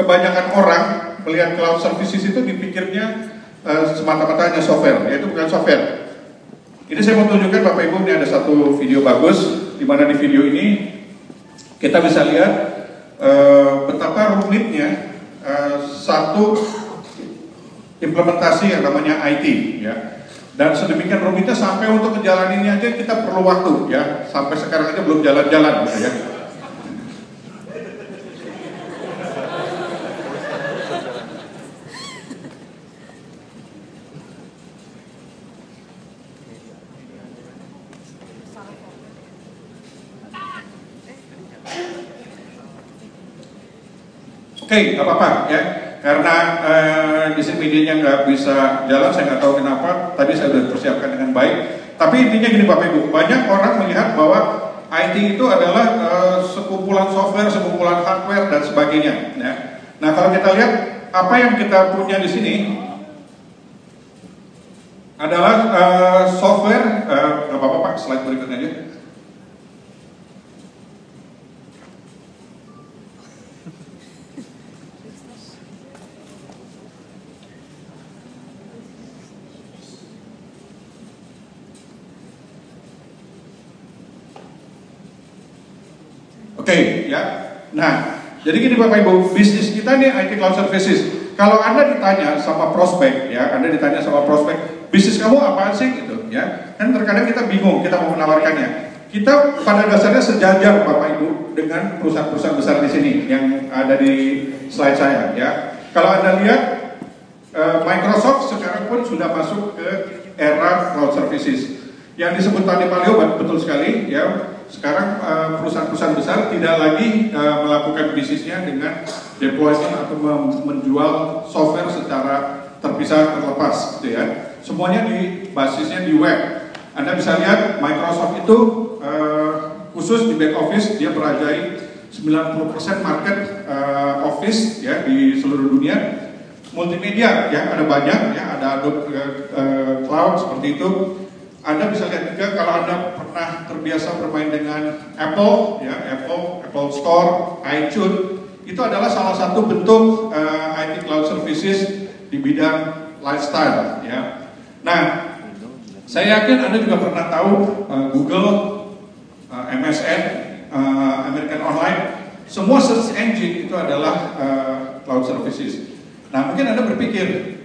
kebanyakan orang melihat cloud services itu dipikirnya semata-mata hanya software, yaitu bukan software. Ini saya mau tunjukkan Bapak Ibu, ini ada satu video bagus, di mana di video ini kita bisa lihat betapa rumitnya satu implementasi yang namanya IT, ya. Dan sedemikian rumitnya sampai untuk ngejalaninnya aja kita perlu waktu, ya. Sampai sekarang aja belum jalan-jalan, gitu ya. Oke, nggak apa-apa ya, karena di sini medianya nggak bisa jalan, saya nggak tahu kenapa. Tadi saya sudah persiapkan dengan baik. Tapi intinya gini Bapak Ibu, banyak orang melihat bahwa IT itu adalah sekumpulan software, sekumpulan hardware dan sebagainya. Ya. Nah kalau kita lihat apa yang kita punya di sini adalah software. Nggak apa-apa Pak, slide berikutnya aja. Oke, ya. Nah, jadi gini Bapak Ibu, bisnis kita nih IT Cloud Services. Kalau Anda ditanya sama prospek, ya, bisnis kamu apaan sih gitu, ya? Kan terkadang kita bingung, kita mau menawarkannya. Kita pada dasarnya sejajar Bapak Ibu dengan perusahaan-perusahaan besar di sini yang ada di slide saya, ya. Kalau Anda lihat, Microsoft sekarang pun sudah masuk ke era Cloud Services. Yang disebut tadi Pak Leo betul sekali, ya. Sekarang perusahaan-perusahaan besar tidak lagi melakukan bisnisnya dengan deployment atau menjual software secara terpisah terlepas, gitu ya. Semuanya basisnya di web. Anda bisa lihat Microsoft itu khusus di back office dia merajai 90% market office ya di seluruh dunia. Multimedia ya ada banyak ya, ada Adobe Cloud seperti itu. Anda bisa lihat juga kalau Anda pernah terbiasa bermain dengan Apple, ya Apple Store, iTunes, itu adalah salah satu bentuk IT Cloud Services di bidang lifestyle, ya. Nah, saya yakin Anda juga pernah tahu Google, MSN, American Online, semua search engine itu adalah Cloud Services. Nah, mungkin Anda berpikir,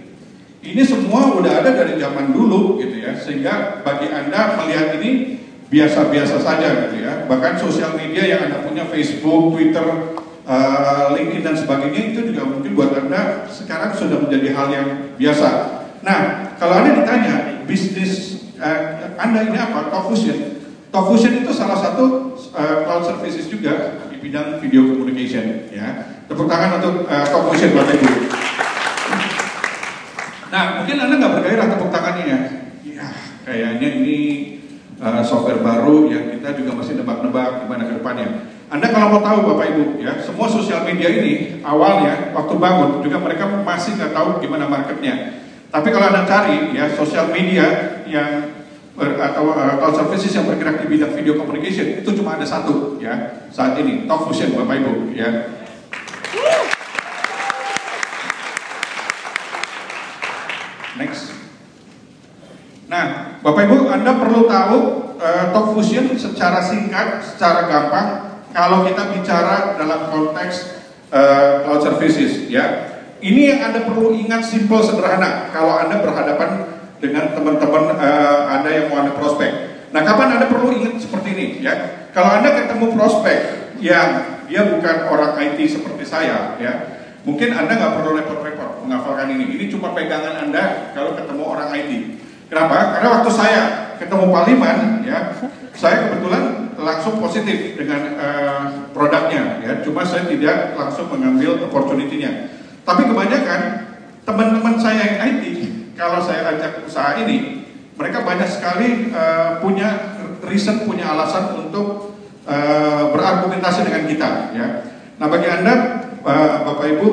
ini semua udah ada dari zaman dulu gitu ya, sehingga bagi Anda melihat ini biasa-biasa saja gitu ya. Bahkan sosial media yang Anda punya, Facebook, Twitter, LinkedIn dan sebagainya, itu juga mungkin buat Anda sekarang sudah menjadi hal yang biasa. Nah, kalau Anda ditanya bisnis Anda ini apa? Talkfusion. Talkfusion itu salah satu cloud services juga di bidang video communication ya. Tepuk tangan untuk Talkfusion Bapak Ibu. Nah, mungkin Anda nggak bergairah tepuk tangannya ya. Ya, kayaknya ini software baru yang kita juga masih nebak-nebak gimana ke depannya. Anda kalau mau tahu Bapak Ibu ya, semua sosial media ini awalnya waktu bangun juga mereka masih nggak tahu gimana marketnya. Tapi kalau Anda cari ya sosial media yang atau cloud services yang bergerak di bidang video communication itu cuma ada satu ya saat ini, Talkfusion Bapak Ibu ya. Next. Nah, Bapak Ibu, Anda perlu tahu Talkfusion secara singkat, secara gampang. Kalau kita bicara dalam konteks cloud services, ya, ini yang Anda perlu ingat, simple, sederhana. Kalau Anda berhadapan dengan teman-teman Anda yang mau Anda prospek. Nah, kapan Anda perlu ingat seperti ini, ya? Kalau Anda ketemu prospek yang dia bukan orang IT seperti saya, ya. Mungkin Anda nggak perlu repot-repot menghafalkan ini. Ini cuma pegangan Anda kalau ketemu orang IT. Kenapa? Karena waktu saya ketemu Pak Liman, ya, saya kebetulan langsung positif dengan produknya. Ya, cuma saya tidak langsung mengambil opportunity-nya. Tapi kebanyakan teman-teman saya yang IT, kalau saya ajak usaha ini, mereka banyak sekali punya reason, punya alasan untuk berargumentasi dengan kita. Ya. Nah, bagi Anda Bapak Ibu,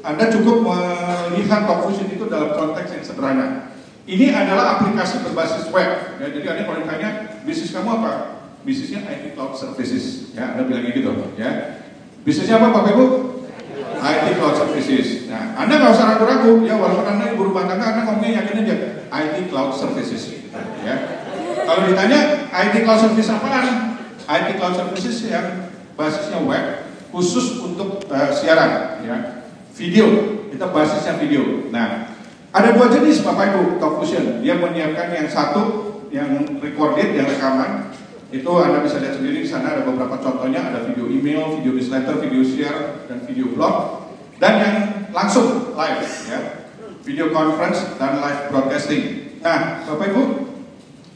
Anda cukup melihat Talkfusion itu dalam konteks yang sederhana. Ini adalah aplikasi berbasis web. Ya, jadi Anda kalau ditanya, bisnis kamu apa? Bisnisnya IT Cloud Services. Ya, Anda bilang gitu. Ya. Bisnisnya apa Bapak Ibu? IT Cloud Services. Nah, Anda nggak usah ragu-ragu, ya walaupun Anda ibu rumah tangga, Anda ngomongnya yakin aja, IT Cloud Services. Ya. Kalau ditanya IT Cloud Services apaan? IT Cloud Services yang basisnya web, khusus untuk siaran, ya. Video, kita basisnya video. Nah, ada dua jenis Bapak Ibu Talk Fusion. Dia menyiapkan yang satu, yang recorded, yang rekaman. Itu Anda bisa lihat sendiri di sana ada beberapa contohnya, ada video email, video newsletter, video share, dan video blog. Dan yang langsung live, ya, video conference dan live broadcasting. Nah, Bapak Ibu,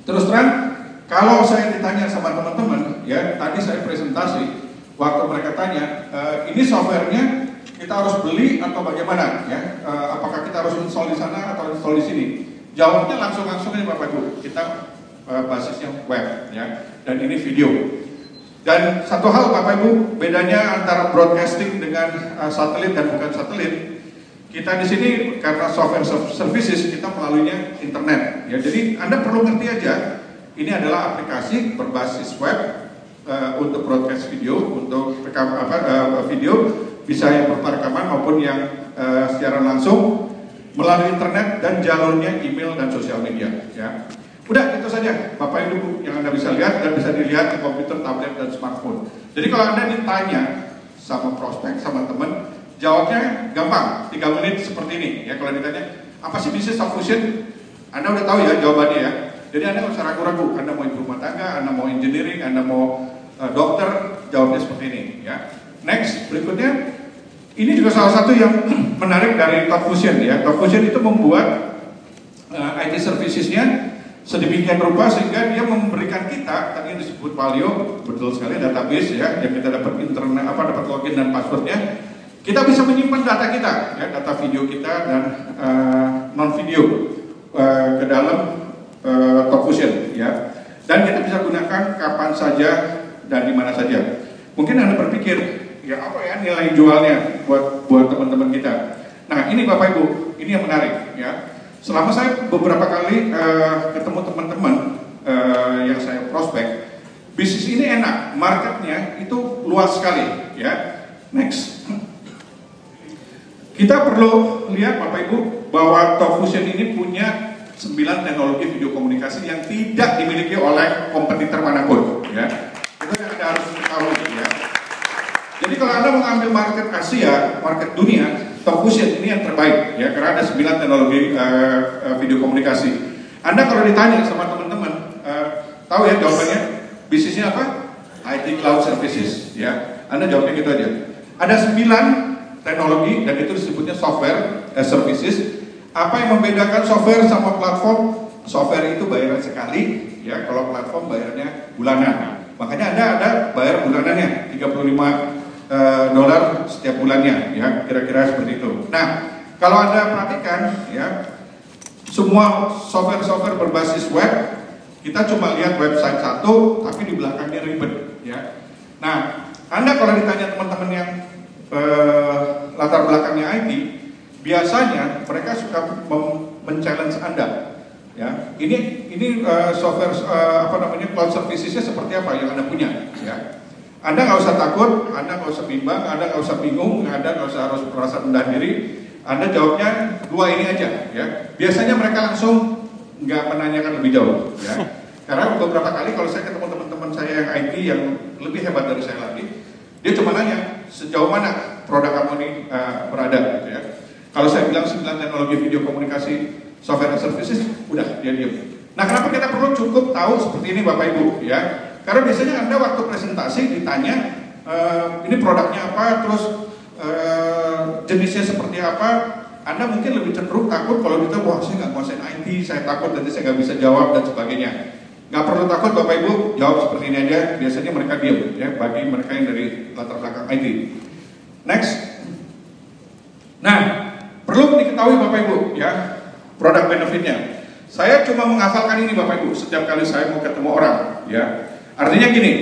terus terang, kalau saya ditanya sama teman-teman, ya, tadi saya presentasi, waktu mereka tanya, ini softwarenya kita harus beli atau bagaimana, ya? Apakah kita harus install di sana atau install di sini? Jawabnya langsung aja Bapak Ibu, kita basisnya web, ya. Dan ini video. Dan satu hal Bapak Ibu, bedanya antara broadcasting dengan satelit dan bukan satelit. Kita di sini karena software services kita melaluinya internet, ya. Jadi Anda perlu ngerti aja, ini adalah aplikasi berbasis web untuk broadcast video, untuk video bisa yang berupa rekaman maupun yang secara langsung melalui internet dan jalurnya email dan sosial media, ya. Udah itu saja Bapak Ibu yang Anda bisa lihat dan bisa dilihat di komputer, tablet, dan smartphone. Jadi kalau Anda ditanya sama prospek, sama teman, jawabnya gampang, 3 menit seperti ini, ya. Kalau ditanya apa sih bisnis Talk Fusion, Anda udah tahu ya jawabannya, ya. Jadi Anda nggak usah ragu-ragu, Anda mau ibu rumah tangga, Anda mau engineering, Anda mau dokter, jawabnya seperti ini, ya. Next, berikutnya, ini juga salah satu yang menarik dari Talk Fusion, ya. Talk Fusion itu membuat IT servicesnya sedemikian rupa sehingga dia memberikan kita, tadi yang disebut Valio, betul sekali, database, ya, yang kita dapat internet, dapat login dan passwordnya. Kita bisa menyimpan data kita, ya, data video kita dan non video ke dalam Talk Fusion, ya. Dan kita bisa gunakan kapan saja dan di mana saja. Mungkin Anda berpikir, ya apa ya nilai jualnya buat teman-teman kita. Nah, ini Bapak Ibu, ini yang menarik, ya. Selama saya beberapa kali ketemu teman-teman yang saya prospek, bisnis ini enak, marketnya itu luas sekali, ya. Next, kita perlu lihat Bapak Ibu bahwa Talk Fusion ini punya 9 teknologi video komunikasi yang tidak dimiliki oleh kompetitor manapun, ya. Itu yang Anda harus ketahui, ya. Jadi kalau Anda mengambil market Asia, market dunia, Talk Fusion ini yang terbaik, ya, karena ada 9 teknologi video komunikasi. Anda kalau ditanya sama teman-teman, tahu ya jawabannya, bisnisnya apa? IT Cloud Services, ya. Anda jawabnya gitu aja. Ada 9 teknologi dan itu disebutnya software services. Apa yang membedakan software sama platform? Software itu bayaran sekali, ya. Kalau platform bayarnya bulanan. Makanya Anda ada bayar bulanannya, $35 setiap bulannya, ya, kira-kira seperti itu. Nah, kalau Anda perhatikan, ya, semua software berbasis web, kita cuma lihat website satu, tapi di belakangnya ribet, ya. Nah, Anda kalau ditanya teman-teman yang latar belakangnya IT, biasanya mereka suka men-challenge Anda, ya. Ini software cloud servicesnya seperti apa yang Anda punya, ya. Anda nggak usah takut, Anda nggak usah bimbang, Anda nggak usah bingung, Anda nggak usah harus merasa rendah diri. Anda jawabnya 2 ini aja, ya. Biasanya mereka langsung nggak menanyakan lebih jauh, ya. Karena beberapa kali kalau saya ketemu teman-teman saya yang IT yang lebih hebat dari saya lagi, dia cuma nanya sejauh mana produk kamu ini berada, gitu, ya. Kalau saya bilang 9 teknologi video komunikasi software and services, udah dia diam. Nah, kenapa kita perlu cukup tahu seperti ini Bapak Ibu, ya? Karena biasanya Anda waktu presentasi ditanya ini produknya apa, terus jenisnya seperti apa, Anda mungkin lebih cenderung takut kalau kita, wah saya nggak kuasain IT, saya takut nanti saya nggak bisa jawab dan sebagainya. Nggak perlu takut Bapak Ibu, jawab seperti ini aja, biasanya mereka diam, ya, bagi mereka yang dari latar belakang IT. Next. Nah, perlu diketahui Bapak Ibu, ya, produk benefitnya. Saya cuma menghafalkan ini Bapak Ibu setiap kali saya mau ketemu orang, ya. Artinya gini,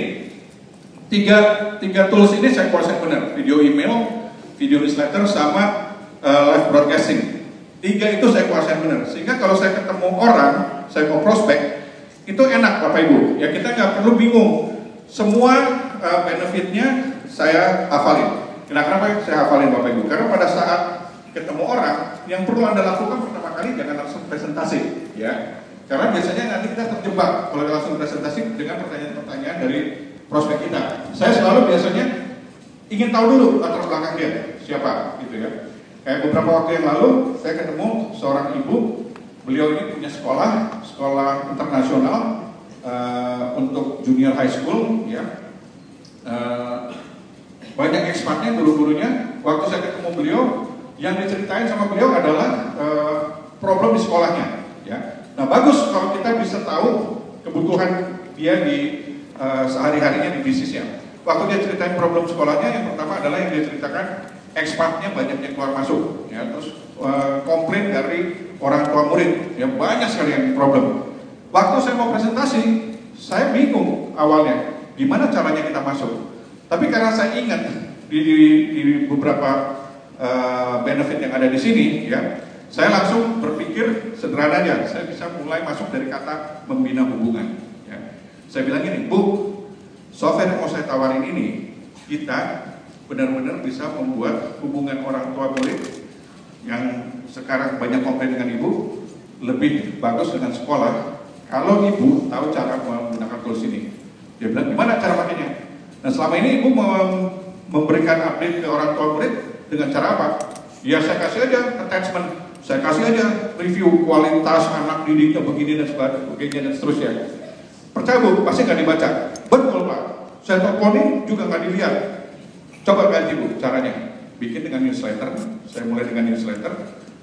tiga tools ini saya kuasai benar, video email, video newsletter, sama live broadcasting. 3 itu saya kuasai benar, sehingga kalau saya ketemu orang, saya mau prospek, itu enak Bapak Ibu, ya, kita nggak perlu bingung, semua benefitnya saya hafalin. Kenapa saya hafalin Bapak Ibu? Karena pada saat ketemu orang, yang perlu Anda lakukan pertama kali jangan langsung presentasi, ya. Karena biasanya nanti kita terjebak kalau langsung presentasi dengan pertanyaan-pertanyaan dari prospek kita. Saya selalu biasanya ingin tahu dulu latar belakang dia, siapa, gitu ya. Kayak beberapa waktu yang lalu, saya ketemu seorang ibu, beliau ini punya sekolah internasional untuk junior high school, ya. Banyak ekspatnya, guru-gurunya. Waktu saya ketemu beliau, yang diceritain sama beliau adalah problem di sekolahnya, ya. Nah, bagus kalau kita bisa tahu kebutuhan dia di sehari-harinya di bisnisnya. Waktu dia ceritain problem sekolahnya, yang pertama adalah yang dia ceritakan ekspatnya banyak yang keluar masuk, ya. Terus komplain dari orang tua murid, ya, banyak sekali yang problem. Waktu saya mau presentasi, saya bingung awalnya gimana caranya kita masuk. Tapi karena saya ingat di beberapa benefit yang ada di sini, ya, saya langsung berpikir sederhana aja. Saya bisa mulai masuk dari kata membina hubungan. Ya. Saya bilang gini, Bu, software yang mau saya tawarin ini, kita benar-benar bisa membuat hubungan orang tua murid yang sekarang banyak komplain dengan ibu lebih bagus dengan sekolah kalau ibu tahu cara menggunakan tools ini. Dia bilang, gimana cara pakainya? Nah, selama ini ibu memberikan update ke orang tua murid dengan cara apa? Ya, saya kasih aja attachment, saya kasih aja review kualitas anak didiknya begini dan sebagainya dan seterusnya. Percaya Bu, pasti nggak dibaca. Betul Pak, saya teleponin juga nggak dilihat. Coba ganti Bu caranya, bikin dengan newsletter. Saya mulai dengan newsletter.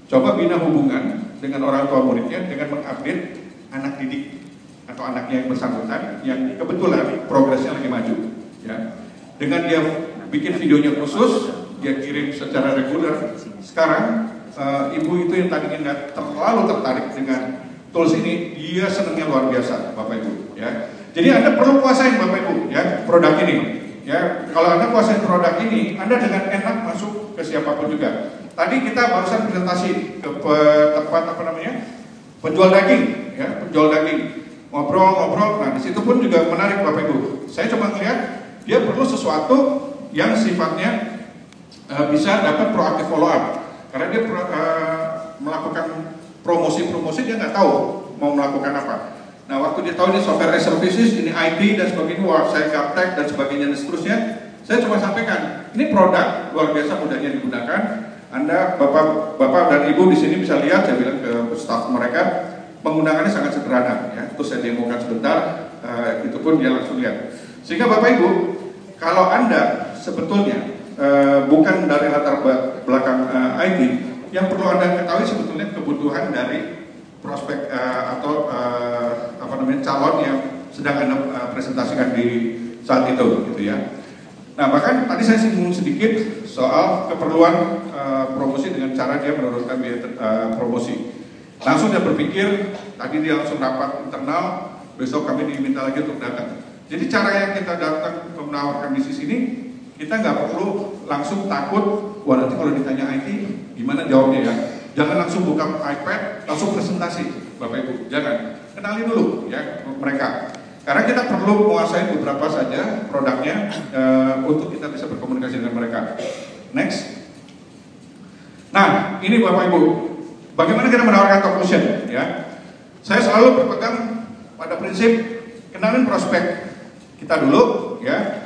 Coba bina hubungan dengan orang tua muridnya dengan mengupdate anak didik atau anaknya yang bersangkutan yang kebetulan progresnya lagi maju. Ya, dengan dia bikin videonya khusus, dia kirim secara reguler. Sekarang ibu itu yang tadinya nggak terlalu tertarik dengan tools ini, dia senangnya luar biasa, Bapak Ibu. Ya, jadi Anda perlu kuasain Bapak Ibu, ya, produk ini. Ya, kalau Anda kuasain produk ini, Anda dengan enak masuk ke siapapun juga. Tadi kita barusan presentasi ke tempat apa namanya, penjual daging, ya, penjual daging. Ngobrol-ngobrol, nah disitu pun juga menarik Bapak Ibu. Saya coba melihat dia perlu sesuatu yang sifatnya bisa dapat proaktif follow up, karena dia melakukan promosi-promosi, dia nggak tahu mau melakukan apa. Nah, waktu dia tahu ini software as services, ini IT dan sebagainya, saya gaptek dan sebagainya dan seterusnya, saya cuma sampaikan ini produk luar biasa mudahnya digunakan. Anda bapak dan ibu di sini bisa lihat, saya bilang ke staff mereka, penggunaannya sangat sederhana, ya. Terus saya demokan sebentar, itu pun dia langsung lihat. Sehingga Bapak Ibu, kalau Anda sebetulnya bukan dari latar belakang IT, yang perlu Anda ketahui sebetulnya kebutuhan dari prospek atau apa namanya, calon yang sedang Anda presentasikan di saat itu, gitu ya. Nah, bahkan tadi saya singgung sedikit soal keperluan promosi dengan cara dia menurunkan biaya promosi. Langsung dia berpikir, tadi dia langsung rapat internal, besok kami diminta lagi untuk datang. Jadi cara yang kita datang untuk menawarkan bisnis ini, kita nggak perlu langsung takut, wah nanti kalau ditanya IT, gimana jawabnya ya. Jangan langsung buka iPad, langsung presentasi, Bapak Ibu. Jangan, kenali dulu ya mereka. Karena kita perlu menguasai beberapa saja produknya untuk kita bisa berkomunikasi dengan mereka. Next. Nah, ini Bapak Ibu, bagaimana kita menawarkan top motion ya? Saya selalu berpegang pada prinsip kenalin prospek kita dulu ya,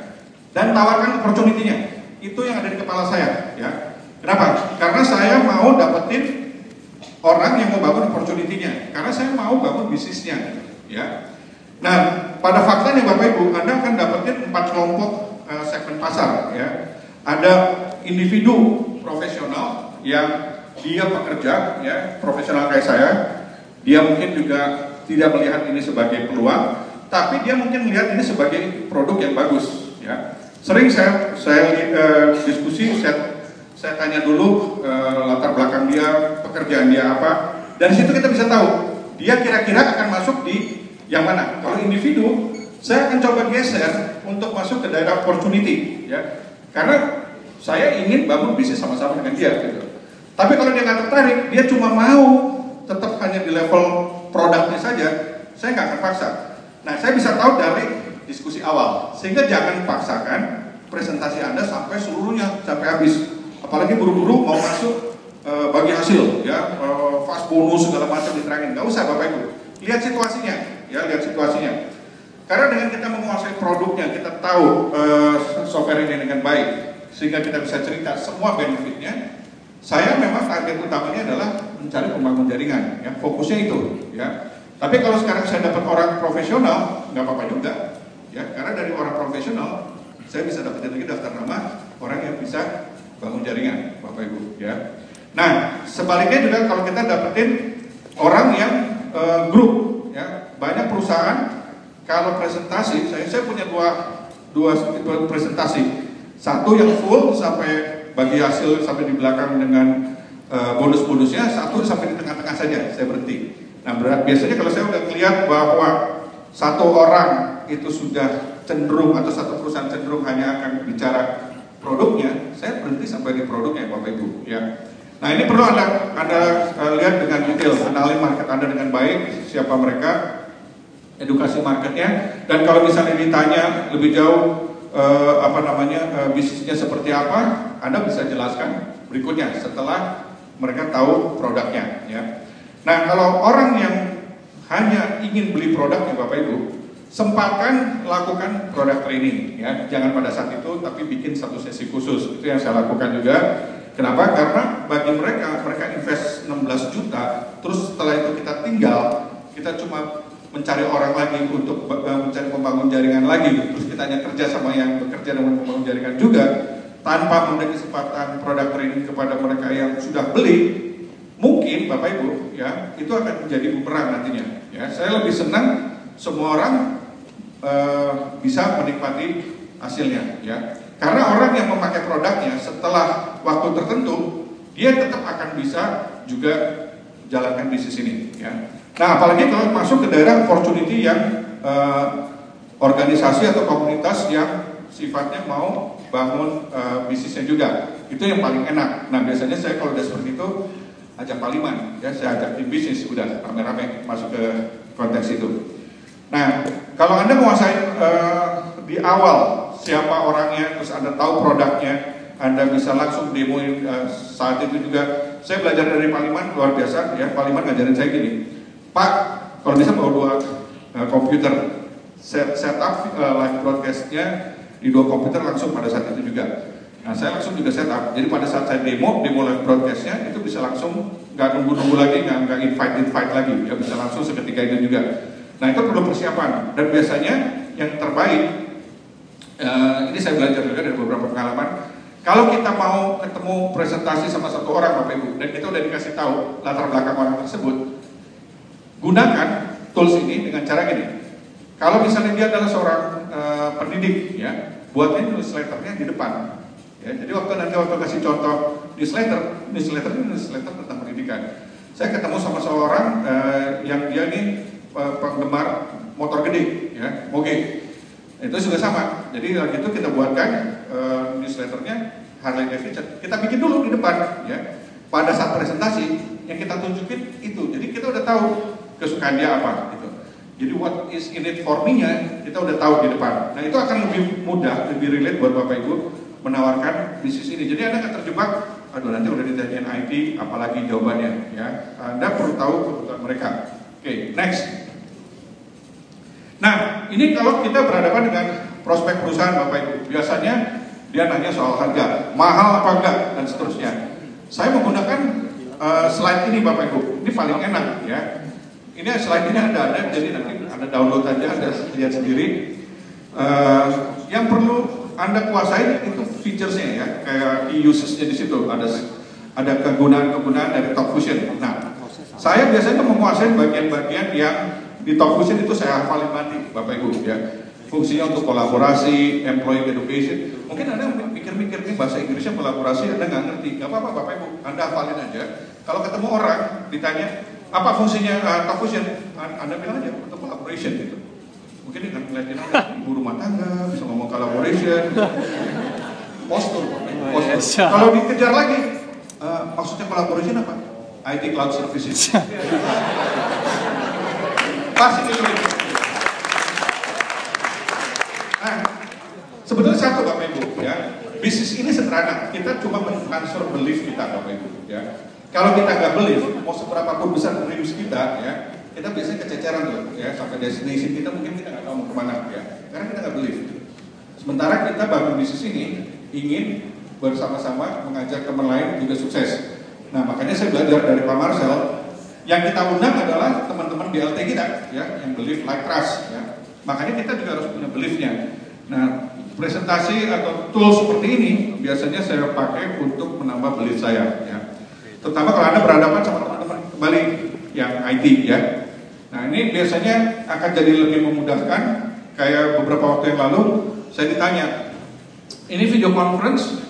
dan tawarkan opportunity-nya. Itu yang ada di kepala saya ya. Kenapa? Karena saya mau dapetin orang yang mau bangun opportunity-nya. Karena saya mau bangun bisnisnya ya. Nah, pada faktanya Bapak Ibu, Anda akan dapetin 4 kelompok segmen pasar ya. Ada individu profesional yang dia bekerja ya, profesional kayak saya. Dia mungkin juga tidak melihat ini sebagai peluang, tapi dia mungkin melihat ini sebagai produk yang bagus ya. Sering saya diskusi, saya tanya dulu latar belakang dia, pekerjaan dia apa. Dari situ kita bisa tahu dia kira-kira akan masuk di yang mana. Kalau individu, saya akan coba geser untuk masuk ke daerah opportunity ya. Karena saya ingin bangun bisnis sama-sama dengan dia gitu. Tapi kalau dia nggak tertarik, dia cuma mau tetap hanya di level produknya saja, saya nggak akan paksa. Nah, saya bisa tahu dari diskusi awal, sehingga jangan paksakan, presentasi Anda sampai seluruhnya, sampai habis. Apalagi buru-buru mau masuk bagi hasil, ya, fast bonus segala macam diterangin. Nggak usah Bapak Ibu. Lihat situasinya, ya, lihat situasinya. Karena dengan kita menguasai produknya, kita tahu software ini dengan baik, sehingga kita bisa cerita semua benefitnya. Saya memang target utamanya adalah mencari pembangun jaringan, ya, fokusnya itu, ya. Tapi kalau sekarang saya dapat orang profesional, nggak apa-apa juga, ya, karena dari orang profesional saya bisa dapetin lagi daftar nama orang yang bisa bangun jaringan, Bapak Ibu, ya. Nah, sebaliknya juga kalau kita dapetin orang yang grup, ya, banyak perusahaan kalau presentasi, saya punya dua presentasi, satu yang full sampai bagi hasil sampai di belakang dengan bonus-bonusnya, satu sampai di tengah-tengah saja, saya berhenti. Nah, biasanya kalau saya udah lihat bahwa satu orang itu sudah cenderung atau satu perusahaan cenderung hanya akan bicara produknya, saya berhenti sampai di produknya, Bapak Ibu, ya. Nah, ini perlu Anda lihat dengan detail, kenalin market Anda dengan baik, siapa mereka, edukasi marketnya, dan kalau misalnya ditanya lebih jauh bisnisnya seperti apa, Anda bisa jelaskan berikutnya setelah mereka tahu produknya, ya. Nah, kalau orang yang hanya ingin beli produknya, Bapak Ibu, sempatkan lakukan product training, ya. Jangan pada saat itu, tapi bikin satu sesi khusus. Itu yang saya lakukan juga. Kenapa? Karena bagi mereka invest 16 juta, terus setelah itu kita tinggal, kita cuma mencari orang lagi untuk mencari pembangun jaringan lagi, terus kita hanya kerja sama yang bekerja dengan pembangun jaringan juga, tanpa memberi kesempatan product training kepada mereka yang sudah beli, mungkin Bapak Ibu, ya, itu akan menjadi bumerang nantinya, ya. Saya lebih senang semua orang bisa menikmati hasilnya, ya. Karena orang yang memakai produknya setelah waktu tertentu, dia tetap akan bisa juga jalankan bisnis ini, ya. Nah, apalagi kalau masuk ke daerah opportunity yang organisasi atau komunitas yang sifatnya mau bangun bisnisnya juga, itu yang paling enak. Nah, biasanya saya kalau udah seperti itu ajak Pak Liman, ya, saya ajak tim bisnis, udah rame-rame masuk ke konteks itu. Nah, kalau Anda menguasai di awal siapa orangnya, terus Anda tahu produknya, Anda bisa langsung demoin saat itu juga. Saya belajar dari Pak Liman luar biasa, ya. Pak Liman ngajarin saya gini, Pak, kalau bisa bawa 2 komputer, setup live broadcastnya di 2 komputer langsung pada saat itu juga. Nah, saya langsung juga setup. Jadi pada saat saya demo live broadcastnya itu bisa langsung, nggak nunggu lagi, nggak invite lagi, ya, bisa langsung seketika itu juga. Nah, itu perlu persiapan. Dan biasanya yang terbaik, ini saya belajar juga dari beberapa pengalaman. Kalau kita mau ketemu presentasi sama satu orang, Bapak Ibu, dan kita udah dikasih tahu latar belakang orang tersebut, gunakan tools ini dengan cara gini. Kalau misalnya dia adalah seorang pendidik, ya, buatnya newsletternya di depan, ya. Jadi waktu kasih contoh newsletter tentang pendidikan. Saya ketemu sama seorang yang dia nih penggemar motor gede, ya, moge. Itu juga sama. Jadi lagi itu kita buatkan newsletternya Harley Davidson. Kita bikin dulu di depan, ya. Pada saat presentasi yang kita tunjukin itu. Jadi kita udah tahu kesukaan dia apa, gitu. Jadi what is in it for me-nya kita udah tahu di depan. Nah, itu akan lebih mudah, lebih relate buat Bapak Ibu menawarkan bisnis ini. Jadi Anda akan terjebak, aduh nanti udah ditanyain IT, apalagi jawabannya, ya. Anda perlu tahu kebutuhan mereka. Oke, next. Nah, ini kalau kita berhadapan dengan prospek perusahaan, Bapak Ibu, biasanya dia nanya soal harga, mahal apa enggak, dan seterusnya. Saya menggunakan slide ini, Bapak Ibu. Ini paling enak, ya. Ini slide ini ada, jadi nanti Anda download aja, Anda lihat sendiri. Yang perlu Anda kuasai itu featuresnya, ya, kayak key usage-nya di situ. Ada kegunaan-kegunaan dari Talk Fusion. Nah, saya biasanya menguasai bagian-bagian yang di Talk Fusion itu saya hafalin mati, Bapak Ibu, ya. Fungsinya untuk kolaborasi, employee education. Mungkin Anda mikir-mikir nih bahasa Inggrisnya kolaborasi, Anda nggak ngerti. Nggak apa-apa, Bapak Ibu, Anda hafalin aja. Kalau ketemu orang ditanya apa fungsinya Talk Fusion, Anda bilang aja untuk collaboration, gitu. Mungkin dengan ngeliatin Anda ibu rumah tangga bisa ngomong collaboration, postur. Kalau dikejar lagi, maksudnya collaboration apa? IT cloud services. Pasti itu. Nah, Sebetulnya satu Bapak Ibu ya, bisnis ini sederhana, kita cuma men-transfer belief kita Bapak Ibu ya. Kalau kita nggak belief, mau seberapa pun besar dreams kita ya, kita biasanya kececeran tuh ya, sampai destination kita mungkin kita nggak tahu mau kemana ya, karena kita nggak belief. Sementara kita bangun bisnis ini ingin bersama-sama mengajak teman lain juga sukses. Nah makanya saya belajar dari Pak Marcel, yang kita undang adalah teman-teman BLT kita ya, yang belief like trust ya. Makanya kita juga harus punya beliefnya. Nah presentasi atau tool seperti ini biasanya saya pakai untuk menambah belief saya ya. Terutama kalau Anda berhadapan sama teman-teman kembali yang IT ya. Nah ini biasanya akan jadi lebih memudahkan. Kayak beberapa waktu yang lalu saya ditanya, ini video conference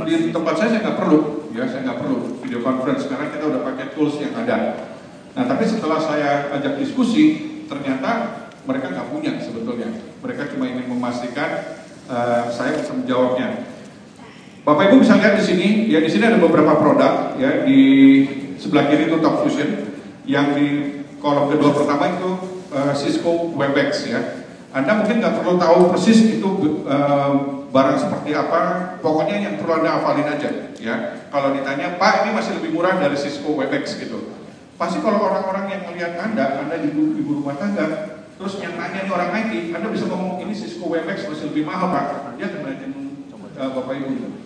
di tempat saya nggak perlu ya, saya nggak perlu video conference karena kita udah pakai tools yang ada. Nah tapi setelah saya ajak diskusi, ternyata mereka nggak punya sebetulnya. Mereka cuma ingin memastikan saya bisa menjawabnya. Bapak Ibu bisa lihat di sini, ya di sini ada beberapa produk ya, di sebelah kiri itu Top Fusion, yang di kolom kedua pertama itu Cisco Webex ya. Anda mungkin nggak perlu tahu persis itu barang seperti apa, pokoknya yang perlu Anda hafalin aja ya. Kalau ditanya, Pak ini masih lebih murah dari Cisco Webex gitu. Pasti kalau orang-orang yang melihat Anda ibu rumah tangga, terus yang nanya nih orang IT, Anda bisa ngomong ini Cisco Webex masih lebih mahal Pak. Dia akan nanya Bapak Ibu.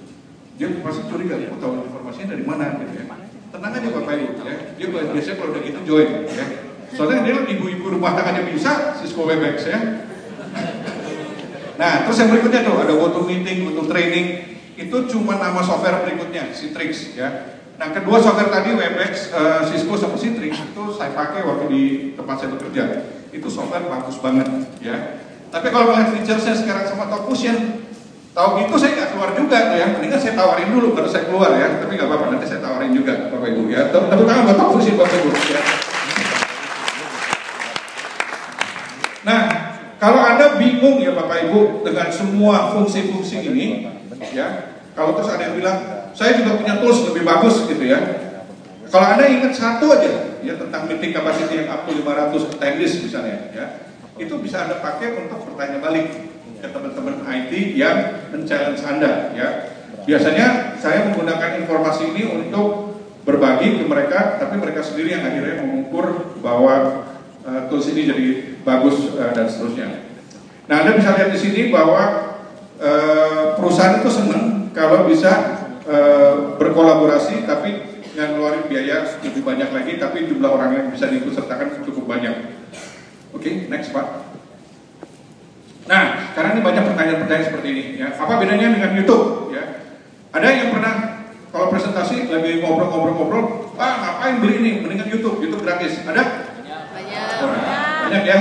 Dia pasti curiga, aku tahu informasinya dari mana gitu ya. Tenang aja Bapak Ibu ya. Dia biasanya kalau udah gitu join ya. Soalnya dia ibu-ibu rumah tangga aja bisa Cisco Webex ya. Nah, terus yang berikutnya tuh ada GoTo Meeting, GoTo Training, itu cuma nama software berikutnya, Citrix ya. Nah, kedua software tadi Webex, Cisco sama Citrix itu saya pakai waktu di tempat saya bekerja. Itu software bagus banget ya. Tapi kalau melihat feature-nya sekarang sama Top Fusion, tahu gitu saya nggak keluar juga tuh ya. Mendingan saya tawarin dulu baru saya keluar ya. Tapi nggak apa-apa, nanti saya tawarin juga Bapak Ibu ya. Tepuk tangan buat Top Fusion Bapak Ibu ya. Nah, kalau Anda bingung ya Bapak Ibu dengan semua fungsi-fungsi ini, ya, kalau terus ada yang bilang, saya juga punya tools lebih bagus gitu ya. Kalau Anda ingat satu aja, ya tentang meeting capacity yang up to 500 attendees misalnya, ya, itu bisa Anda pakai untuk bertanya balik ke teman-teman IT yang men-challenge Anda, ya. Biasanya saya menggunakan informasi ini untuk berbagi ke mereka, tapi mereka sendiri yang akhirnya mengukur bahwa tools ini jadi bagus dan seterusnya. Nah, Anda bisa lihat di sini bahwa perusahaan itu senang kalau bisa berkolaborasi, tapi nggak ngeluarin biaya lebih banyak lagi, tapi jumlah orang yang bisa diikutsertakan cukup banyak. Oke, next Pak. Nah, sekarang ini banyak pertanyaan-pertanyaan seperti ini. Ya. Apa bedanya dengan YouTube? Ya. Ada yang pernah kalau presentasi lagi ngobrol-ngobrol, ngapain beli ini? Mendingan YouTube, YouTube gratis. Ada? Banyak ya.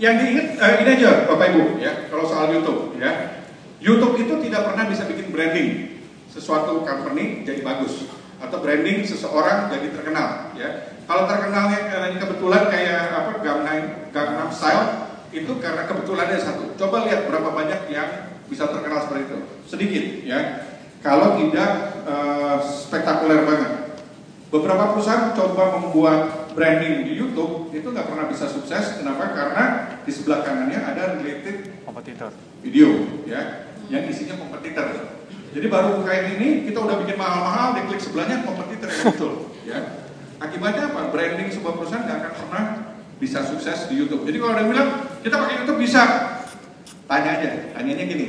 Yang diingat ini aja Bapak Ibu ya, kalau soal YouTube ya. YouTube itu tidak pernah bisa bikin branding sesuatu company jadi bagus atau branding seseorang jadi terkenal ya. Kalau terkenalnya kebetulan kayak apa Gangnam Style itu karena kebetulannya satu. Coba lihat berapa banyak yang bisa terkenal seperti itu. Sedikit ya. Kalau tidak spektakuler banget. Beberapa perusahaan coba membuat branding di YouTube itu nggak pernah bisa sukses. Kenapa? Karena di sebelah kanannya ada related kompetitor video, ya, yang isinya kompetitor. Jadi baru kayak ini kita udah bikin mahal-mahal, diklik sebelahnya kompetitor yang muncul, ya. Akibatnya apa? Branding sebuah perusahaan nggak akan pernah bisa sukses di YouTube. Jadi kalau ada yang bilang kita pakai YouTube bisa, tanya aja, tanyanya gini,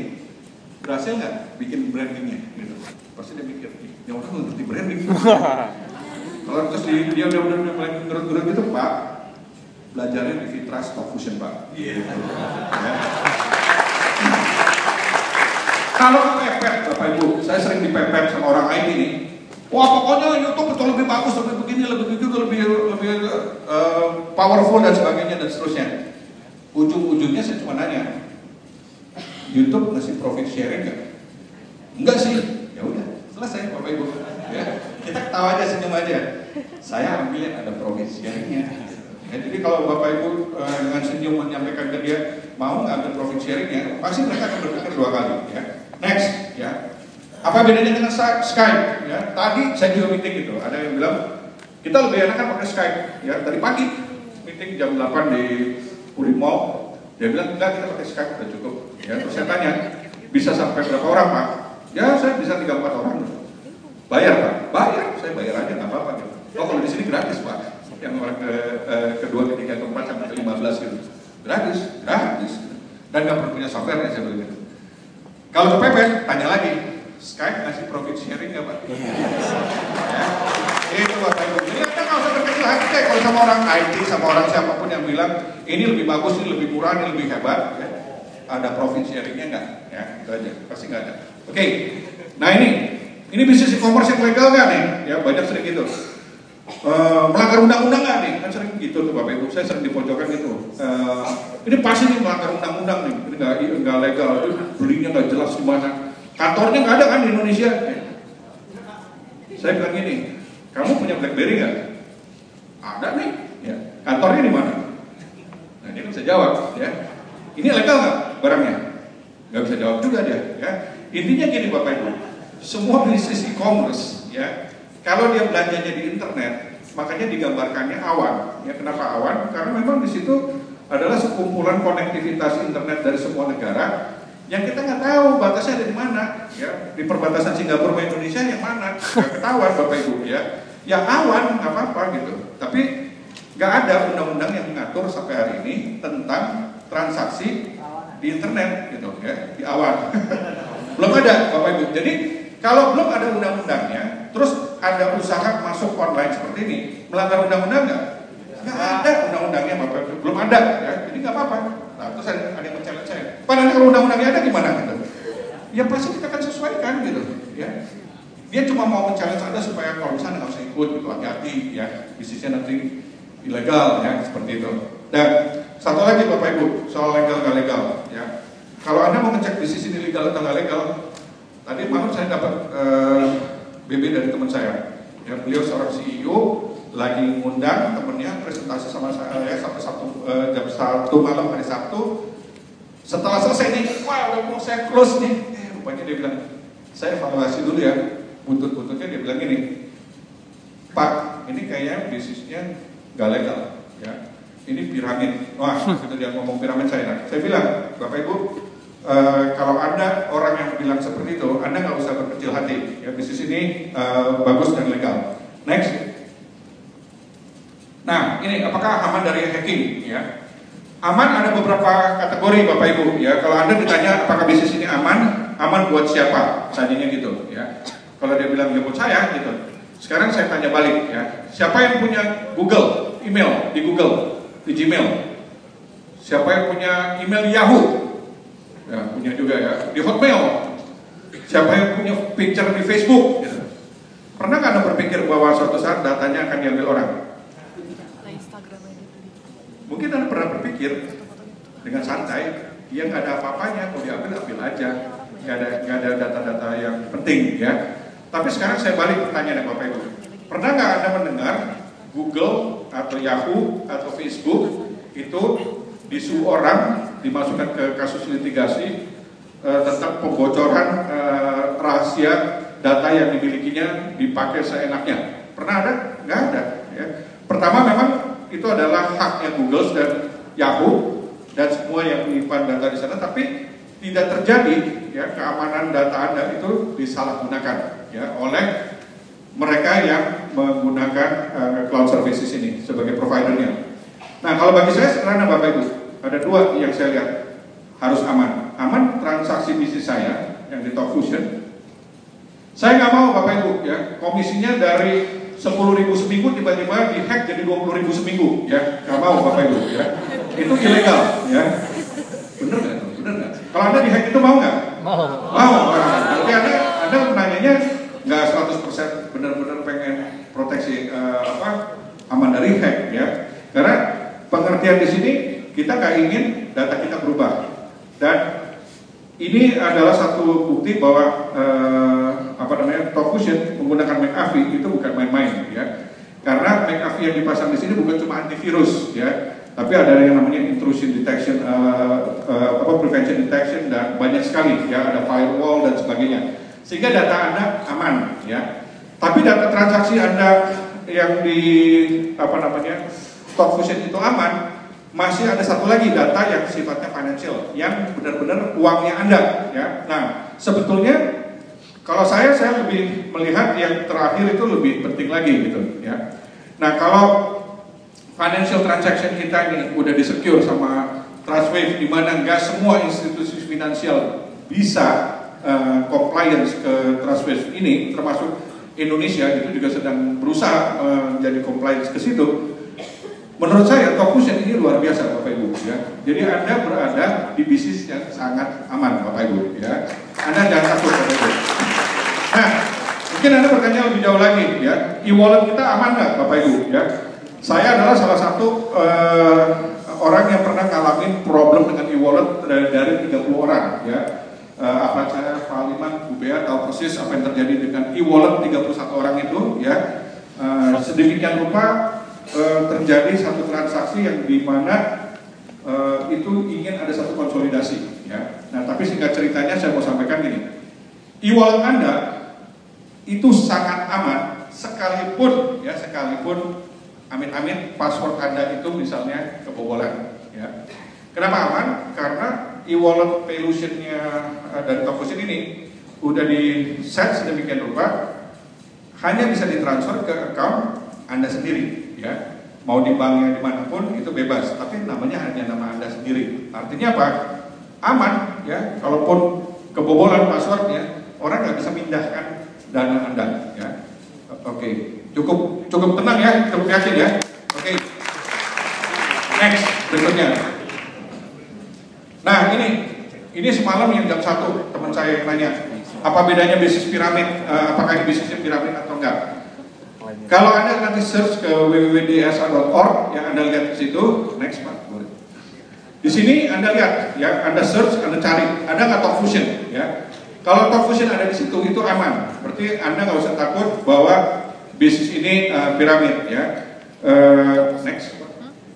berhasil nggak bikin brandingnya? Gitu. Pasti dia mikir, ya orang nggak ngerti branding. Kalau terus dia udah mulai ngerut-ngerut gitu, Pak, belajarnya di Fitras Top Fusion, Pak. Gitu. Ya. Kalau kepepet, Bapak Ibu, saya sering dipepet sama orang IT nih. Wah, pokoknya YouTube itu lebih bagus, lebih begini, lebih begitu, lebih powerful dan sebagainya dan seterusnya. Ujung-ujungnya saya cuma nanya, YouTube ngasih profit sharing nggak? Enggak sih. Ya udah, selesai Bapak Ibu. Ya, kita ketawa aja, senyum aja. Saya ambil ada profit sharingnya. Ya, jadi kalau Bapak Ibu dengan senyum menyampaikan ke dia mau nggak ambil profit sharingnya, pasti mereka akan berpikir dua kali. Ya. Next, ya. Apa bedanya dengan Skype? Ya, tadi saya juga meeting gitu. Ada yang bilang kita lebih enakan pakai Skype. Ya, tadi pagi meeting jam 8 di Puri Mall. Dia bilang, enggak, kita pakai Skype udah cukup. Ya, terus saya tanya, bisa sampai berapa orang Pak? Ya, saya bisa 3-4 orang. Bayar Pak? Bayar, saya bayar aja, nggak apa-apa gitu. Oh, kalau di sini gratis Pak. Yang orang kedua, ketiga, keempat, sampai ke-15 gitu. Gratis. Dan nggak perlu punya software ya, saya bilang gitu. Kalau kepepet, tanya lagi, Skype ngasih profit sharing nggak Pak? Ya. Itu Bapak Ibu. Jadi Anda nggak usah berkecil hati deh kalau sama orang IT, sama orang siapapun yang bilang ini lebih bagus, ini lebih murah, ini lebih hebat. Ya. Ada profit sharingnya nggak? Ya, itu aja. Pasti nggak ada. Oke. Nah ini bisnis e-commerce yang legal nggak nih? Ya banyak sering gitu. Melanggar undang-undang nggak nih? Kan sering gitu tuh Bapak Ibu. Saya sering dipojokkan gitu. Ini pasti nih melanggar undang-undang nih. Ini nggak legal. Belinya nggak jelas gimana. Kantornya nggak ada kan di Indonesia? Saya bilang gini, kamu punya BlackBerry nggak? Ada nih. Ya. Kantornya di mana? Nah dia bisa jawab. Ya. Ini legal nggak barangnya? Nggak bisa jawab juga dia. Ya. Intinya gini Bapak Ibu, semua bisnis e-commerce, ya, kalau dia belanjanya di internet, makanya digambarkannya awan. Ya, kenapa awan? Karena memang di situ adalah sekumpulan konektivitas internet dari semua negara yang kita nggak tahu batasnya ada di mana. Ya, di perbatasan Singapura sama Indonesia yang mana? Nggak ketahuan Bapak Ibu. Ya, ya awan nggak apa-apa gitu. Tapi nggak ada undang-undang yang mengatur sampai hari ini tentang transaksi di internet, gitu ya, di awan. Belum ada Bapak Ibu. Jadi kalau belum ada undang-undangnya, terus ada usaha masuk online seperti ini, melanggar undang-undang nggak? Nggak ada undang-undangnya Bapak Ibu. Belum ada ya. Jadi nggak apa-apa. Nah, terus ada yang men-challenge saya. Padahal kalau undang-undangnya ada gimana gitu? Ya pasti kita akan sesuaikan gitu. Ya. Dia cuma mau men-challenge Anda supaya kalau misalnya nggak usah ikut, gitu, hati-hati ya. Bisnisnya nanti ilegal ya, seperti itu. Dan satu lagi Bapak Ibu, soal legal nggak legal ya. Kalau Anda mau ngecek bisnis ini legal atau nggak legal, tadi malam saya dapat BB dari teman saya. Ya, beliau seorang CEO lagi ngundang temennya presentasi sama saya sampai jam 1 malam hari Sabtu. Setelah selesai nih, wah udah mau saya close nih. Rupanya dia bilang, saya evaluasi dulu ya. Buntut-buntutnya dia bilang gini, Pak, ini kayaknya bisnisnya nggak legal. Ya. Ini piramid. Wah, itu dia ngomong piramid saya. Saya bilang, Bapak Ibu, kalau Anda orang yang bilang seperti itu, Anda nggak usah berkecil hati. Ya, bisnis ini bagus dan legal. Next. Nah, ini apakah aman dari hacking? Ya, aman ada beberapa kategori, Bapak Ibu. Ya, kalau Anda ditanya apakah bisnis ini aman, aman buat siapa? Tanyanya gitu. Ya, kalau dia bilang ya buat saya, gitu. Sekarang saya tanya balik. Ya, siapa yang punya Google email di Google? Di Gmail. Siapa yang punya email Yahoo? Ya, punya juga ya. Di Hotmail. Siapa yang punya picture di Facebook? Ya. Pernah nggak Anda berpikir bahwa suatu saat datanya akan diambil orang? Mungkin Anda pernah berpikir dengan santai, dia nggak ada apa-apanya, kalau diambil ambil aja, nggak ada data-data yang penting ya. Tapi sekarang saya balik pertanyaan Bapak Ibu. Pernah nggak Anda mendengar Google atau Yahoo atau Facebook itu disu orang dimasukkan ke kasus litigasi tentang pembocoran rahasia data yang dimilikinya dipakai seenaknya? Pernah ada? Nggak ada. Ya. Pertama memang itu adalah haknya Google dan Yahoo dan semua yang menyimpan data di sana, tapi tidak terjadi ya keamanan data Anda itu disalahgunakan ya oleh mereka yang menggunakan cloud services ini sebagai providernya. Nah, kalau bagi saya sederhana Bapak Ibu, ada dua yang saya lihat harus aman. Aman transaksi bisnis saya yang di Talkfusion. Saya nggak mau Bapak Ibu ya, komisinya dari 10.000 seminggu tiba-tiba dihack jadi 20.000 seminggu ya. Nggak mau Bapak Ibu ya. Itu ilegal ya. Bener nggak? Bener nggak? Kalau Anda dihack itu mau nggak? Mau. Mau. Berarti Anda menanyanya nggak 100% benar-benar pengen proteksi aman dari hack ya. Karena pengertian di sini kita nggak ingin data kita berubah. Dan ini adalah satu bukti bahwa Talkfusion menggunakan McAfee itu bukan main-main ya. Karena McAfee yang dipasang di sini bukan cuma antivirus ya, tapi ada yang namanya intrusion detection, prevention detection dan banyak sekali ya, ada firewall dan sebagainya. Sehingga data Anda aman ya. Tapi data transaksi Anda yang di Talkfusion itu aman masih ada satu lagi data yang sifatnya financial, yang benar-benar uangnya Anda, ya. Nah, sebetulnya kalau saya lebih melihat yang terakhir itu lebih penting lagi gitu, ya. Nah, kalau financial transaction kita ini udah disecure sama Trustwave, di mana nggak semua institusi finansial bisa compliance ke Trustwave ini, termasuk Indonesia itu juga sedang berusaha menjadi compliance ke situ. Menurut saya TalkFusion ini luar biasa Bapak Ibu, ya. Jadi Anda berada di bisnis yang sangat aman Bapak Ibu, ya. Anda jangan takut Bapak Ibu. Nah, mungkin Anda bertanya lebih jauh lagi, ya. E-wallet kita aman nggak Bapak Ibu, ya? Saya adalah salah satu orang yang pernah ngalamin problem dengan e-wallet dari 30 orang, ya. Apa saya Pak Aliman, Bu Bea tahu persis apa yang terjadi dengan e-wallet 31 orang itu, ya. Sedemikian rupa terjadi satu transaksi yang dimana itu ingin ada satu konsolidasi, ya. Nah, tapi singkat ceritanya saya mau sampaikan gini, e-wallet Anda itu sangat aman sekalipun amin-amin password Anda itu misalnya kebobolan, ya. Kenapa aman? Karena e-wallet solution-nya dari TalkFusion ini udah di set sedemikian rupa hanya bisa ditransfer ke account Anda sendiri, ya. Mau di banknya dimanapun itu bebas, tapi namanya hanya nama Anda sendiri. Artinya apa? Aman, ya. Kalaupun kebobolan passwordnya, orang nggak bisa mindahkan dana Anda, ya. Oke, cukup tenang ya, cukup yakin ya. Oke. Next, berikutnya. Nah, ini semalam yang jam 1 teman saya yang nanya, apa bedanya bisnis piramid, apakah ini bisnisnya piramid atau enggak? Kalau Anda nanti search ke www.dsa.org, yang Anda lihat di situ, next Pak, boleh. Di sini Anda lihat, ya, Anda search, Anda cari, ada nggak TalkFusion, ya? Kalau TalkFusion ada di situ, itu aman. Berarti Anda nggak usah takut bahwa bisnis ini piramid, ya. Next.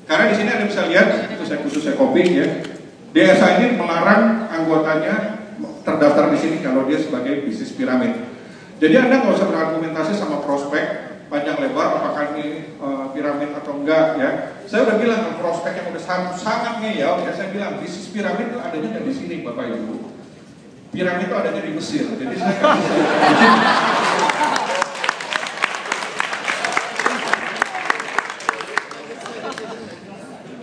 Karena di sini Anda bisa lihat, itu saya copy, ya. DSA ini melarang anggotanya terdaftar di sini kalau dia sebagai bisnis piramid. Jadi Anda nggak usah berargumentasi sama prospek panjang lebar apakah ini piramid atau enggak, ya. Saya udah bilang ke prospek yang udah sangat ngeyel, ya, saya bilang bisnis piramid itu adanya di sini Bapak Ibu. Piramid itu adanya di Mesir, jadi saya nggak bisa.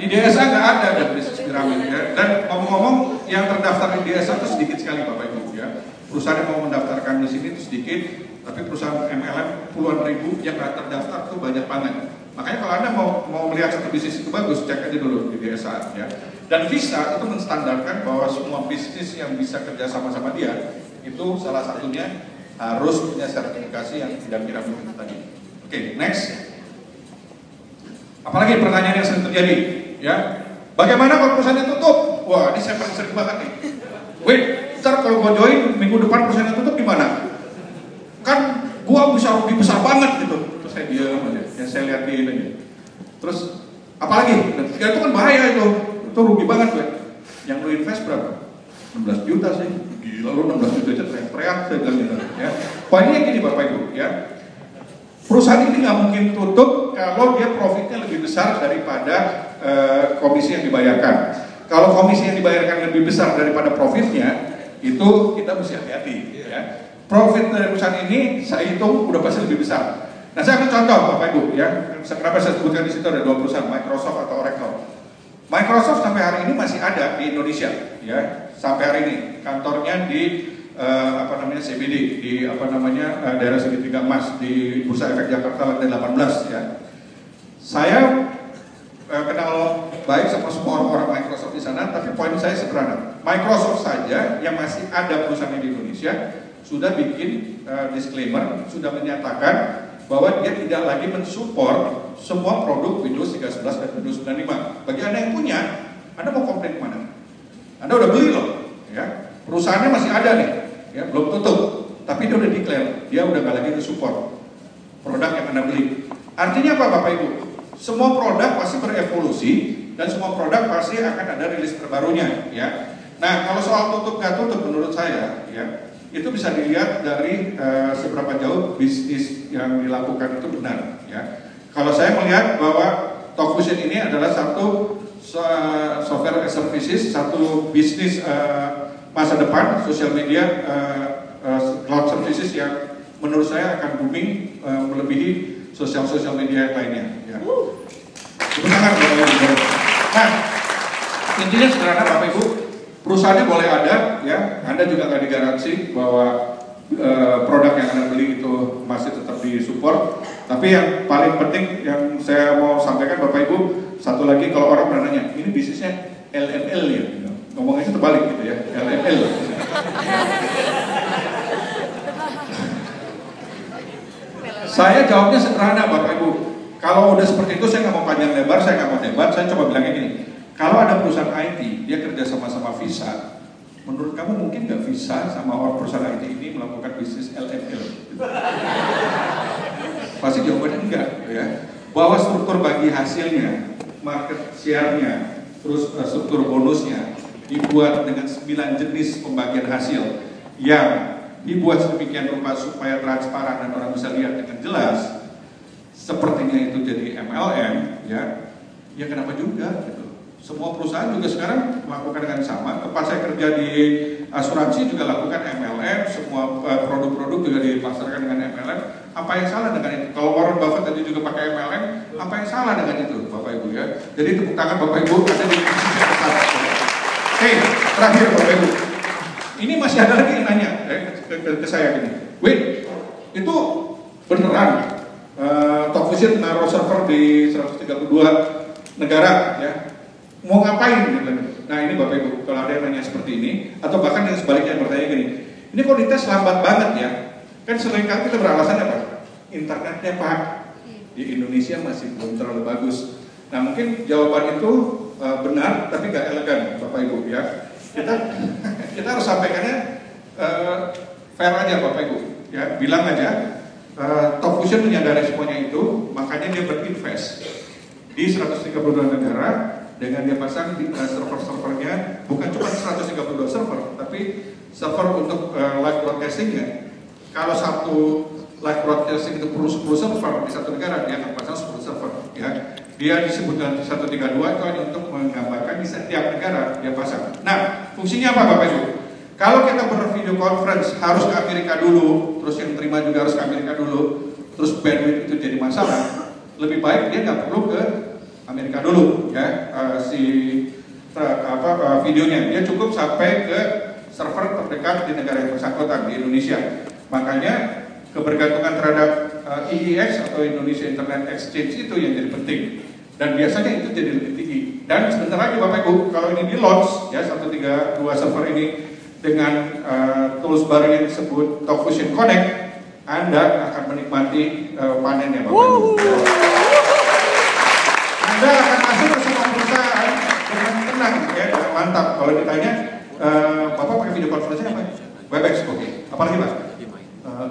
Di DSA nggak ada bisnis piramid, ya. Dan ngomong-ngomong yang terdaftar di DSA itu sedikit sekali Bapak Ibu, ya. Perusahaan yang mau mendaftarkan di sini itu sedikit, tapi perusahaan MLM puluhan ribu yang nggak terdaftar itu banyak banget. Makanya kalau Anda mau melihat satu bisnis itu bagus, cek aja dulu di DSA, ya. Dan Visa itu menstandarkan bahwa semua bisnis yang bisa kerja sama-sama dia itu salah satunya harus punya sertifikasi yang tidak piramid tadi. Oke, next. Apalagi pertanyaan yang sering terjadi, ya. Bagaimana kalau perusahaan tutup? Wah, ini saya paling sering banget nih. Wait, ntar kalau gua join minggu depan perusahaan tutup gimana? Kan gua bisa rugi besar banget gitu. Terus saya diam aja, yang saya liatin aja. Terus apalagi? Ya itu kan bahaya itu rugi banget gue. Yang lu invest berapa? 16 juta sih. Gila lu 16 juta aja teriak-teriak saya bilang gitu, ya. Poinnya gini Bapak Ibu, ya. Perusahaan ini nggak mungkin tutup kalau dia profitnya lebih besar daripada komisi yang dibayarkan. Kalau komisi yang dibayarkan lebih besar daripada profitnya, itu kita mesti hati-hati, ya. Profit dari perusahaan ini saya hitung udah pasti lebih besar. Nah, saya akan contoh Bapak Ibu, ya. Kenapa saya sebutkan di situ ada dua perusahaan, Microsoft atau Oracle. Microsoft sampai hari ini masih ada di Indonesia, ya. Sampai hari ini kantornya di CBD, di daerah segitiga emas di Bursa Efek Jakarta lantai 18, ya. Saya kenal baik sama semua orang-orang Microsoft di sana, tapi poin saya sederhana. Microsoft saja yang masih ada perusahaan di Indonesia sudah bikin disclaimer, sudah menyatakan bahwa dia tidak lagi mensupport semua produk Windows 3.11 dan Windows 95. Bagi Anda yang punya, Anda mau komplain kemana? Anda udah beli loh, ya. Perusahaannya masih ada nih, ya, belum tutup, tapi dia udah declare, dia udah gak lagi support produk yang Anda beli. Artinya apa Bapak Ibu? Semua produk pasti berevolusi dan semua produk pasti akan ada rilis terbarunya, ya. Nah, kalau soal tutup nggak tutup menurut saya, ya, itu bisa dilihat dari seberapa jauh bisnis yang dilakukan itu benar, ya. Kalau saya melihat bahwa TalkFusion ini adalah satu software as services, satu bisnis masa depan, sosial media cloud services yang menurut saya akan booming melebihi sosial media yang lainnya. Ya. Kebenaran Bapak Ibu. Nah, intinya sederhana Bapak Ibu, perusahaannya boleh ada, ya. Anda juga nggak digaransi bahwa produk yang Anda beli itu masih tetap disupport. Tapi yang paling penting yang saya mau sampaikan Bapak Ibu, satu lagi kalau orang pernah nanya, ini bisnisnya LML ya? Ngomongnya terbalik gitu ya, LML. Saya jawabnya sederhana Bapak Ibu. Kalau udah seperti itu saya nggak mau panjang lebar, saya nggak mau debat, saya coba bilangnya gini. Kalau ada perusahaan IT, dia kerja sama-sama Visa, menurut kamu mungkin nggak Visa sama orang perusahaan IT ini melakukan bisnis LML? Pasti jawabannya enggak, ya. Bahwa struktur bagi hasilnya, market share-nya, terus struktur bonusnya dibuat dengan 9 jenis pembagian hasil yang dibuat sedemikian rupa supaya transparan dan orang bisa lihat dengan jelas. Sepertinya itu jadi MLM, ya kenapa juga gitu. Semua perusahaan juga sekarang melakukan dengan sama. Tempat saya kerja di asuransi juga lakukan MLM, semua produk-produk juga dipasarkan dengan MLM. Apa yang salah dengan itu? Kalau Warren Buffett tadi juga pakai MLM, apa yang salah dengan itu, Bapak Ibu ya? Jadi tepuk tangan Bapak Ibu ada di posisi yang besar. Oke, terakhir Bapak Ibu. Ini masih ada lagi yang nanya ke saya gini. Win, itu beneran Talkfusion naruh server di 132 negara ya? Mau ngapain gitu. Nah ini Bapak Ibu, kalau ada yang nanya seperti ini, atau bahkan yang sebaliknya yang bertanya gini, ini kok dites lambat banget ya? Kan seringkali kita beralasan apa? Internetnya Pak, di Indonesia masih belum terlalu bagus. Nah mungkin jawaban itu benar, tapi nggak elegan Bapak Ibu ya. Kita harus sampaikannya fair aja Bapak Ibu ya, bilang aja Talkfusion menyadari semuanya itu, makanya dia berinvest di 132 negara dengan dia pasang di server-servernya bukan cuma 132 server, tapi server untuk live broadcastingnya. Kalau satu live broadcasting itu perlu 10 server di satu negara, dia akan pasang 10 server ya. Dia disebut dengan 132 itu hanya untuk menggambarkan di setiap negara dia pasang. Nah, fungsinya apa Bapak Ibu? Kalau kita bervideo conference harus ke Amerika dulu, terus yang terima juga harus ke Amerika dulu, terus bandwidth itu jadi masalah, lebih baik dia nggak perlu ke Amerika dulu ya, videonya. Dia cukup sampai ke server terdekat di negara yang bersangkutan di Indonesia. Makanya kebergantungan terhadap IEX atau Indonesia Internet Exchange itu yang jadi penting. Dan biasanya itu jadi lebih tinggi. Dan sebentar lagi Bapak Ibu, kalau ini di launch ya 132 server ini dengan tools baru yang disebut Talkfusion Connect, Anda akan menikmati panennya Bapak Ibu. Anda akan masuk ke semua perusahaan dengan tenang ya, dengan mantap. Kalau ditanya, Bapak pakai video conference apa? Webex, oke. Apalagi Pak?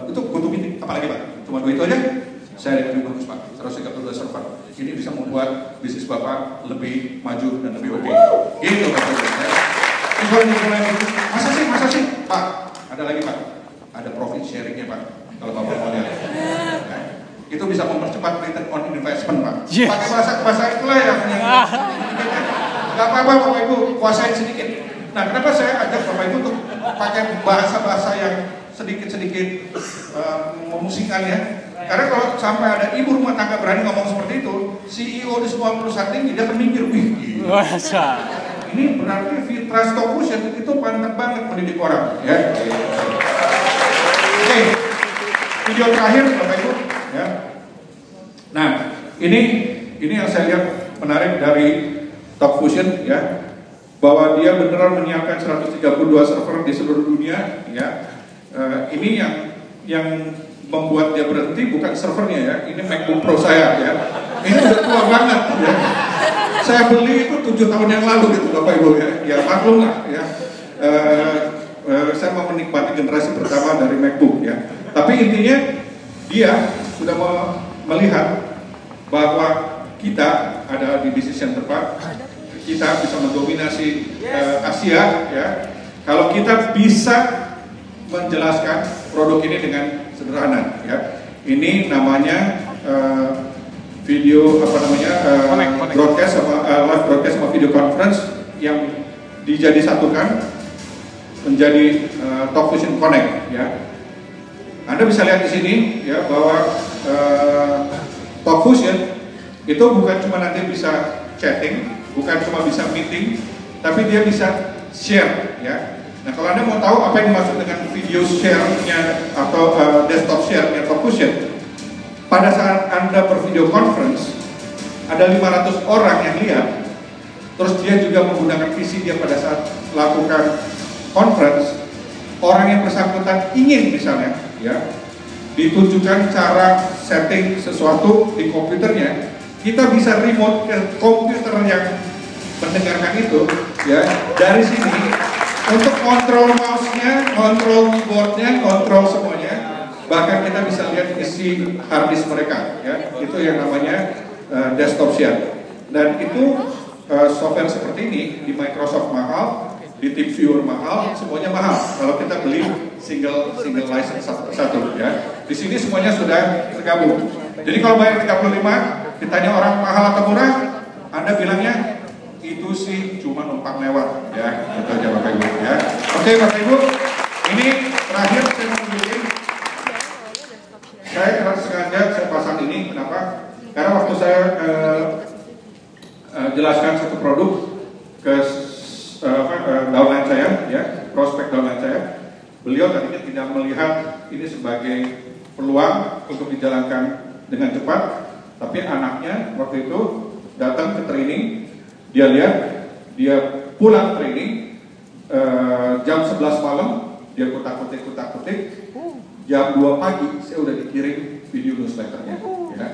Itu GoToMeeting, apalagi Pak? Cuma dua itu aja? Saya lebih bagus Pak, 132 server. Ini bisa membuat bisnis Bapak lebih maju dan lebih oke. Gitu Bapak. Masa sih? Pak, ada lagi Pak? Ada profit sharingnya Pak, kalau Bapak mau lihat. Nah, itu bisa mempercepat return on investment Pak. Yes. Pakai bahasa itulah yang nggak apa-apa Bapak Ibu, kuasain sedikit. Nah, kenapa saya ajak Bapak Ibu untuk pakai bahasa-bahasa yang sedikit-sedikit memusingkan ya? Karena kalau sampai ada ibu rumah tangga berani ngomong seperti itu, CEO di semua perusahaan tinggi dia akan mikir, wih, ini berarti Fitras Talkfusion itu mantap banget mendidik orang, ya. Oke, video terakhir Bapak Ibu, ya. Nah, ini yang saya lihat menarik dari Talkfusion, ya, bahwa dia beneran menyiapkan 132 server di seluruh dunia, ya. Ini yang membuat dia berhenti bukan servernya ya, ini MacBook Pro saya ya, ini udah tua banget ya, saya beli itu 7 tahun yang lalu gitu Bapak Ibu ya maklum lah ya, saya mau menikmati generasi pertama dari MacBook ya, tapi intinya dia sudah melihat bahwa kita ada di bisnis yang tepat, kita bisa mendominasi Asia ya, kalau kita bisa menjelaskan produk ini dengan sederhana ya. Ini namanya video apa namanya broadcast sama live broadcast sama video conference yang dijadisatukan menjadi Talk Fusion Connect ya. Anda bisa lihat di sini ya bahwa Talk Fusion itu bukan cuma nanti bisa chatting, bukan cuma bisa meeting, tapi dia bisa share ya. Nah, kalau Anda mau tahu apa yang dimaksud dengan video share-nya atau desktop share-nya Talk Fusion, pada saat Anda bervideo conference, ada 500 orang yang lihat, terus dia juga menggunakan PC dia pada saat lakukan conference, orang yang bersangkutan ingin misalnya, ya, ditunjukkan cara setting sesuatu di komputernya, kita bisa remote ke komputer yang mendengarkan itu, ya, dari sini, untuk kontrol mouse-nya, kontrol keyboard-nya, kontrol semuanya, bahkan kita bisa lihat isi harddisk mereka, ya, itu yang namanya desktop share. Dan itu software seperti ini di Microsoft mahal, di TeamViewer mahal, semuanya mahal. Kalau kita beli single license satu, ya. Di sini semuanya sudah tergabung. Jadi kalau bayar 35, ditanya orang mahal atau murah, Anda bilangnya itu sih cuma numpang lewat, ya. Itu aja Bapak Ibu, ya. Oke Bapak Ibu, ini terakhir saya mau tunjukin. Saya sengaja saya pasang ini, kenapa? Karena waktu saya jelaskan satu produk ke downline saya, ya, prospek downline saya, beliau tadinya tidak melihat ini sebagai peluang untuk dijalankan dengan cepat, tapi anaknya waktu itu datang ke training, dia lihat, dia pulang training jam 11 malam, dia kutak-kutik, jam 2 pagi saya udah dikirim video newsletternya, ya.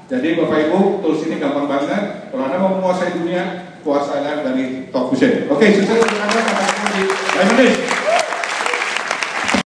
Jadi Bapak Ibu, tools ini gampang banget. Kalau Anda mau menguasai dunia, kuasailah dari Talk Fusion. Oke, sukses untuk Anda sampai ketemu di Diamond Days.